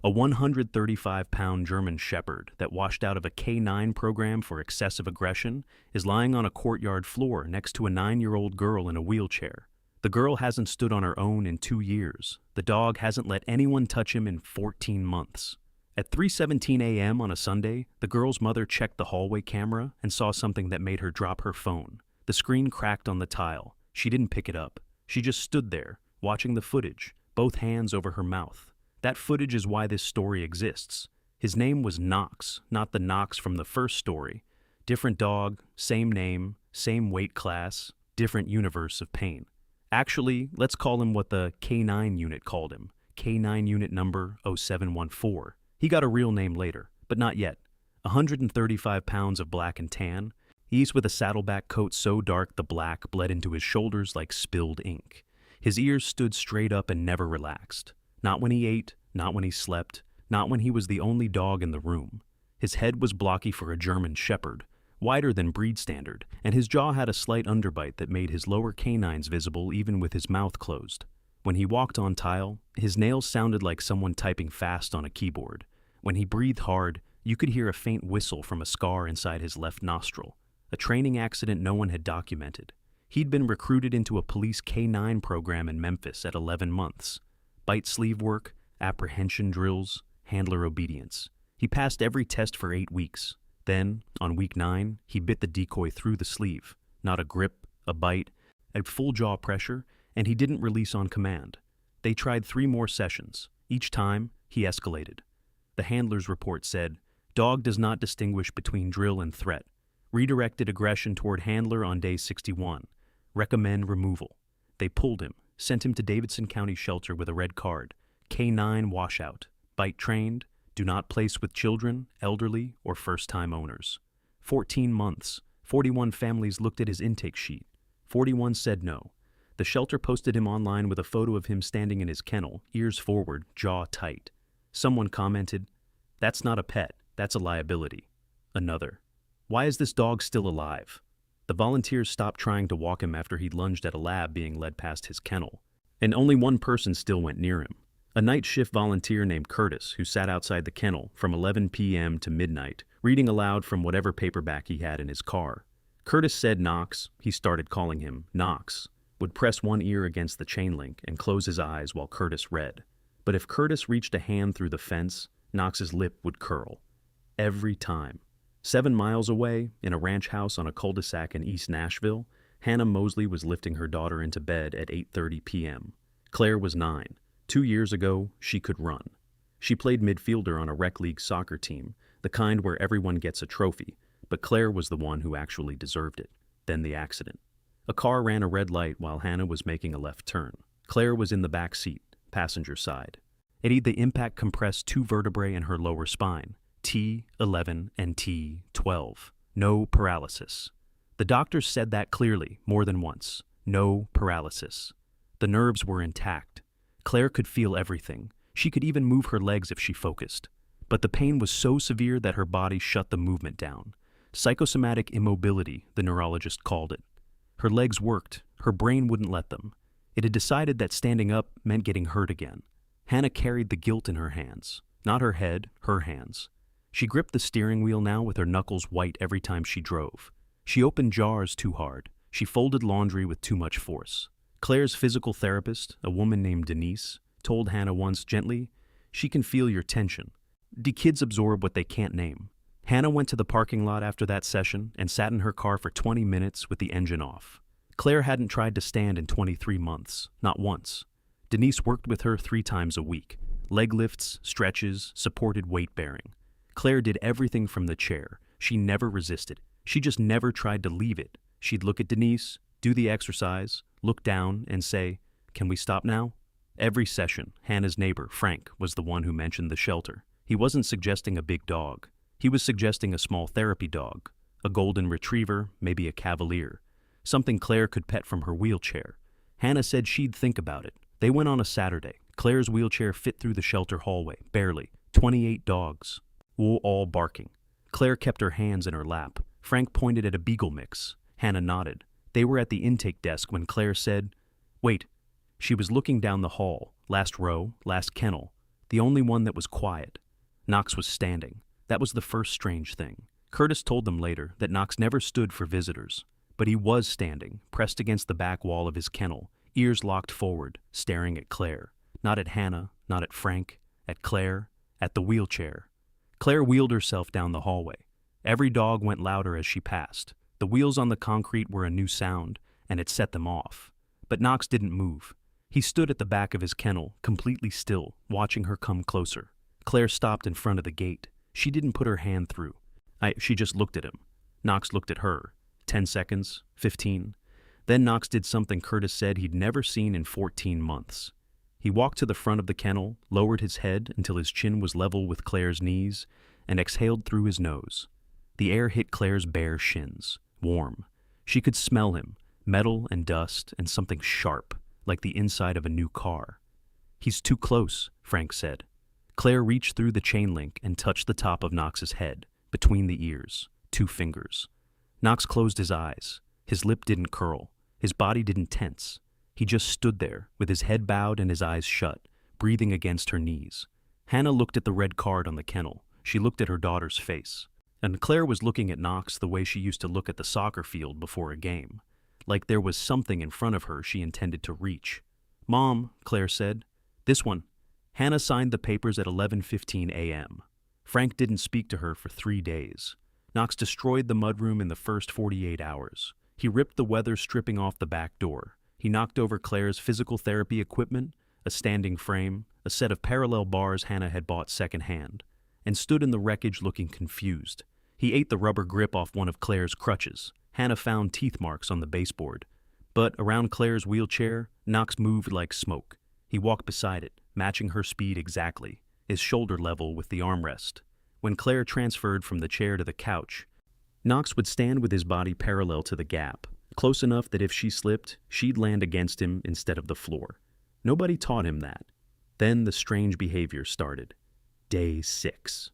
A 135-pound German Shepherd that washed out of a K9 program for excessive aggression is lying on a courtyard floor next to a 9-year-old girl in a wheelchair. The girl hasn't stood on her own in 2 years. The dog hasn't let anyone touch him in 14 months. At 3:17 a.m. on a Sunday, the girl's mother checked the hallway camera and saw something that made her drop her phone. The screen cracked on the tile. She didn't pick it up. She just stood there, watching the footage, both hands over her mouth. That footage is why this story exists. His name was Knox, not the Knox from the first story. Different dog, same name, same weight class, different universe of pain. Actually, let's call him what the K9 unit called him. K9 unit number 0714. He got a real name later, but not yet. 135 pounds of black and tan. He's with a saddleback coat so dark the black bled into his shoulders like spilled ink. His ears stood straight up and never relaxed. Not when he ate, not when he slept, not when he was the only dog in the room. His head was blocky for a German Shepherd, wider than breed standard, and his jaw had a slight underbite that made his lower canines visible even with his mouth closed. When he walked on tile, his nails sounded like someone typing fast on a keyboard. When he breathed hard, you could hear a faint whistle from a scar inside his left nostril, a training accident no one had documented. He'd been recruited into a police K9 program in Memphis at 11 months. Bite sleeve work, apprehension drills, handler obedience. He passed every test for 8 weeks. Then, on week 9, he bit the decoy through the sleeve. Not a grip, a bite, a full jaw pressure, and he didn't release on command. They tried 3 more sessions. Each time, he escalated. The handler's report said, "Dog does not distinguish between drill and threat. Redirected aggression toward handler on day 61. Recommend removal." They pulled him, sent him to Davidson County Shelter with a red card. K9 washout. Bite trained. Do not place with children, elderly, or first-time owners. 14 months. 41 families looked at his intake sheet. 41 said no. The shelter posted him online with a photo of him standing in his kennel, ears forward, jaw tight. Someone commented, "That's not a pet, that's a liability." Another, "Why is this dog still alive?" The volunteers stopped trying to walk him after he lunged at a lab being led past his kennel. And only one person still went near him. A night shift volunteer named Curtis, who sat outside the kennel from 11 p.m. to midnight, reading aloud from whatever paperback he had in his car. Curtis said Knox, he started calling him Knox, would press one ear against the chain link and close his eyes while Curtis read. But if Curtis reached a hand through the fence, Knox's lip would curl. Every time. 7 miles away, in a ranch house on a cul-de-sac in East Nashville, Hannah Mosley was lifting her daughter into bed at 8:30 p.m. Claire was 9. 2 years ago, she could run. She played midfielder on a rec league soccer team, the kind where everyone gets a trophy, but Claire was the one who actually deserved it. Then the accident. A car ran a red light while Hannah was making a left turn. Claire was in the back seat, passenger side. The impact compressed 2 vertebrae in her lower spine, T11 and T12. No paralysis. The doctors said that clearly, more than once. No paralysis. The nerves were intact. Claire could feel everything. She could even move her legs if she focused. But the pain was so severe that her body shut the movement down. Psychosomatic immobility, the neurologist called it. Her legs worked. Her brain wouldn't let them. It had decided that standing up meant getting hurt again. Hannah carried the guilt in her hands. Not her head, her hands. She gripped the steering wheel now with her knuckles white every time she drove. She opened jars too hard. She folded laundry with too much force. Claire's physical therapist, a woman named Denise, told Hannah once gently, "She can feel your tension. The kids absorb what they can't name." Hannah went to the parking lot after that session and sat in her car for 20 minutes with the engine off. Claire hadn't tried to stand in 23 months, not once. Denise worked with her 3 times a week. Leg lifts, stretches, supported weight bearing. Claire did everything from the chair. She never resisted. She just never tried to leave it. She'd look at Denise, do the exercise, look down, and say, "Can we stop now?" Every session, Hannah's neighbor, Frank, was the one who mentioned the shelter. He wasn't suggesting a big dog. He was suggesting a small therapy dog, a golden retriever, maybe a cavalier, something Claire could pet from her wheelchair. Hannah said she'd think about it. They went on a Saturday. Claire's wheelchair fit through the shelter hallway, barely. 28 dogs, all barking. Claire kept her hands in her lap. Frank pointed at a beagle mix. Hannah nodded. They were at the intake desk when Claire said, "Wait." She was looking down the hall, last row, last kennel. The only one that was quiet. Knox was standing. That was the first strange thing. Curtis told them later that Knox never stood for visitors, but he was standing, pressed against the back wall of his kennel, ears locked forward, staring at Claire. Not at Hannah, not at Frank, at Claire, at the wheelchair. Claire wheeled herself down the hallway. Every dog went louder as she passed. The wheels on the concrete were a new sound, and it set them off. But Knox didn't move. He stood at the back of his kennel, completely still, watching her come closer. Claire stopped in front of the gate. She didn't put her hand through. She just looked at him. Knox looked at her. 10 seconds, 15. Then Knox did something Curtis said he'd never seen in 14 months. He walked to the front of the kennel, lowered his head until his chin was level with Claire's knees, and exhaled through his nose. The air hit Claire's bare shins, warm. She could smell him, metal and dust and something sharp, like the inside of a new car. "He's too close," Frank said. Claire reached through the chain link and touched the top of Knox's head, between the ears, 2 fingers. Knox closed his eyes. His lip didn't curl. His body didn't tense. He just stood there, with his head bowed and his eyes shut, breathing against her knees. Hannah looked at the red card on the kennel. She looked at her daughter's face. And Claire was looking at Knox the way she used to look at the soccer field before a game, like there was something in front of her she intended to reach. "Mom," Claire said. "This one." Hannah signed the papers at 11:15 a.m. Frank didn't speak to her for 3 days. Knox destroyed the mudroom in the first 48 hours. He ripped the weather stripping off the back door. He knocked over Claire's physical therapy equipment, a standing frame, a set of parallel bars Hannah had bought secondhand, and stood in the wreckage looking confused. He ate the rubber grip off one of Claire's crutches. Hannah found teeth marks on the baseboard. But around Claire's wheelchair, Knox moved like smoke. He walked beside it, matching her speed exactly, his shoulder level with the armrest. When Claire transferred from the chair to the couch, Knox would stand with his body parallel to the gap, close enough that if she slipped, she'd land against him instead of the floor. Nobody taught him that. Then the strange behavior started. Day 6.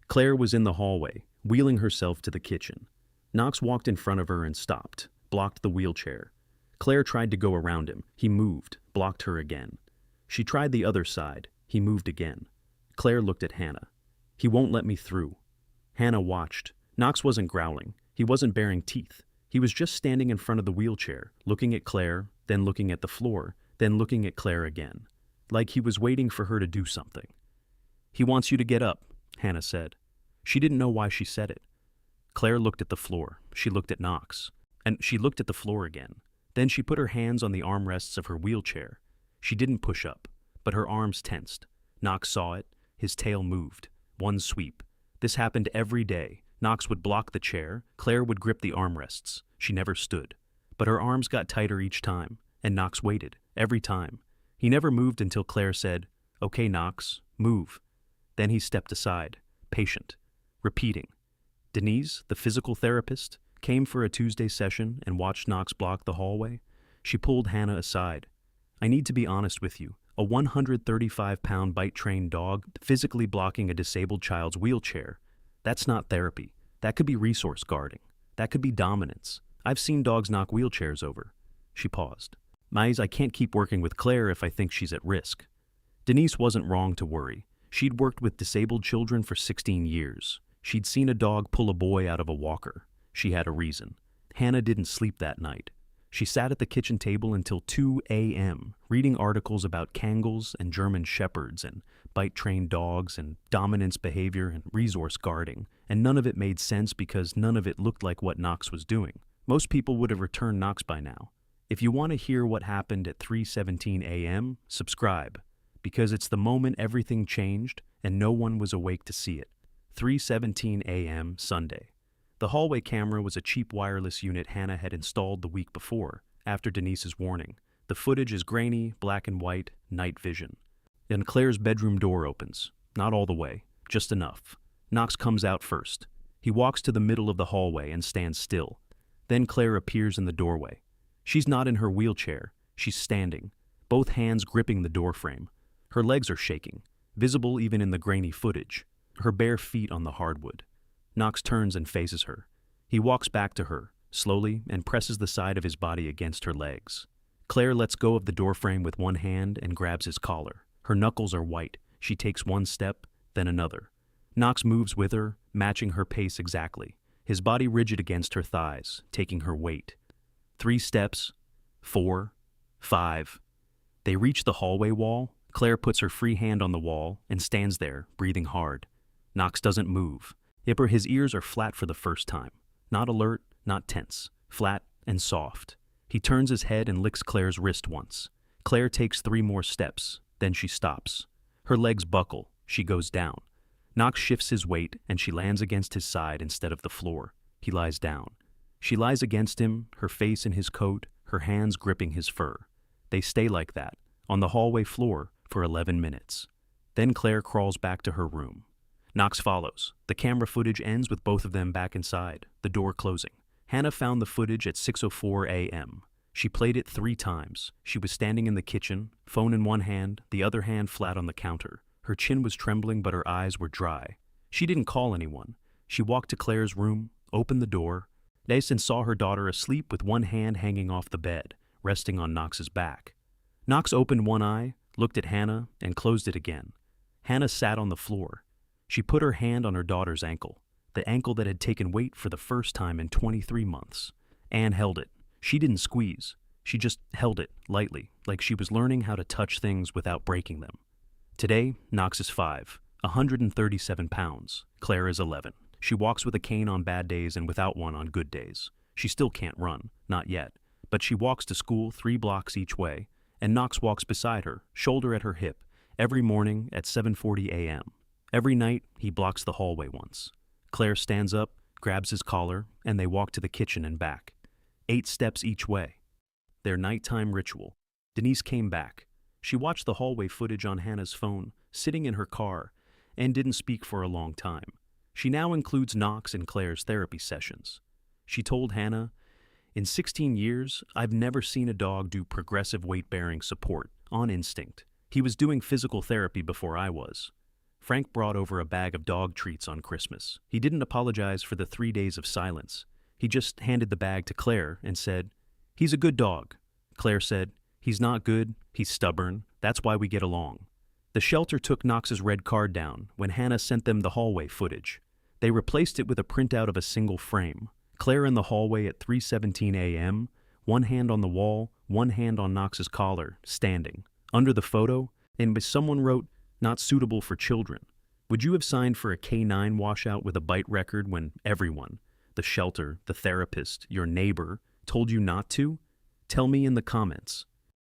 Claire was in the hallway, wheeling herself to the kitchen. Knox walked in front of her and stopped, blocked the wheelchair. Claire tried to go around him. He moved, blocked her again. She tried the other side. He moved again. Claire looked at Hannah. "He won't let me through." Hannah watched. Knox wasn't growling. He wasn't baring teeth. He was just standing in front of the wheelchair, looking at Claire, then looking at the floor, then looking at Claire again, like he was waiting for her to do something. "He wants you to get up," Hannah said. She didn't know why she said it. Claire looked at the floor. She looked at Knox. And she looked at the floor again. Then she put her hands on the armrests of her wheelchair. She didn't push up, but her arms tensed. Knox saw it. His tail moved. One sweep. This happened every day. Knox would block the chair. Claire would grip the armrests. She never stood. But her arms got tighter each time, and Knox waited, every time. He never moved until Claire said, "Okay, Knox, move." Then he stepped aside, patient, repeating. Denise, the physical therapist, came for a Tuesday session and watched Knox block the hallway. She pulled Hannah aside. "I need to be honest with you. A 135-pound bite-trained dog physically blocking a disabled child's wheelchair. That's not therapy. That could be resource guarding. That could be dominance. I've seen dogs knock wheelchairs over." She paused. "Mize, I can't keep working with Claire if I think she's at risk." Denise wasn't wrong to worry. She'd worked with disabled children for 16 years. She'd seen a dog pull a boy out of a walker. She had a reason. Hannah didn't sleep that night. She sat at the kitchen table until 2 a.m., reading articles about Kangles and German Shepherds and bite-trained dogs and dominance behavior and resource guarding, and none of it made sense because none of it looked like what Knox was doing. Most people would have returned Knox by now. If you want to hear what happened at 3:17 a.m., subscribe, because it's the moment everything changed and no one was awake to see it. 3:17 a.m. Sunday. The hallway camera was a cheap wireless unit Hannah had installed the week before, after Denise's warning. The footage is grainy, black and white, night vision. And Claire's bedroom door opens. Not all the way, just enough. Knox comes out first. He walks to the middle of the hallway and stands still. Then Claire appears in the doorway. She's not in her wheelchair. She's standing, both hands gripping the doorframe. Her legs are shaking, visible even in the grainy footage. Her bare feet on the hardwood. Knox turns and faces her. He walks back to her, slowly, and presses the side of his body against her legs. Claire lets go of the doorframe with one hand and grabs his collar. Her knuckles are white. She takes one step, then another. Knox moves with her, matching her pace exactly, his body rigid against her thighs, taking her weight. 3 steps, 4, 5. They reach the hallway wall. Claire puts her free hand on the wall and stands there, breathing hard. Knox doesn't move. His ears are flat for the first time. Not alert, not tense. Flat and soft. He turns his head and licks Claire's wrist once. Claire takes 3 more steps, then she stops. Her legs buckle. She goes down. Knox shifts his weight and she lands against his side instead of the floor. He lies down. She lies against him, her face in his coat, her hands gripping his fur. They stay like that, on the hallway floor, for 11 minutes. Then Claire crawls back to her room. Knox follows. The camera footage ends with both of them back inside, the door closing. Hannah found the footage at 6:04 a.m. She played it 3 times. She was standing in the kitchen, phone in one hand, the other hand flat on the counter. Her chin was trembling, but her eyes were dry. She didn't call anyone. She walked to Claire's room, opened the door, and saw her daughter asleep with one hand hanging off the bed, resting on Knox's back. Knox opened one eye, looked at Hannah, and closed it again. Hannah sat on the floor. She put her hand on her daughter's ankle, the ankle that had taken weight for the first time in 23 months. Anne held it. She didn't squeeze. She just held it, lightly, like she was learning how to touch things without breaking them. Today, Knox is 5, 137 pounds. Claire is 11. She walks with a cane on bad days and without one on good days. She still can't run, not yet, but she walks to school 3 blocks each way, and Knox walks beside her, shoulder at her hip, every morning at 7:40 a.m. Every night, he blocks the hallway once. Claire stands up, grabs his collar, and they walk to the kitchen and back. 8 steps each way. Their nighttime ritual. Denise came back. She watched the hallway footage on Hannah's phone, sitting in her car, and didn't speak for a long time. She now includes Knox in Claire's therapy sessions. She told Hannah, "In 16 years, I've never seen a dog do progressive weight-bearing support, on instinct. He was doing physical therapy before I was. Frank brought over a bag of dog treats on Christmas. He didn't apologize for the 3 days of silence. He just handed the bag to Claire and said, 'He's a good dog.' Claire said, 'He's not good, he's stubborn, that's why we get along.' The shelter took Knox's red card down when Hannah sent them the hallway footage. They replaced it with a printout of a single frame. Claire in the hallway at 3:17 a.m., one hand on the wall, one hand on Knox's collar, standing. Under the photo, and someone wrote, 'Not suitable for children.' Would you have signed for a K9 washout with a bite record when everyone, the shelter, the therapist, your neighbor, told you not to? Tell me in the comments.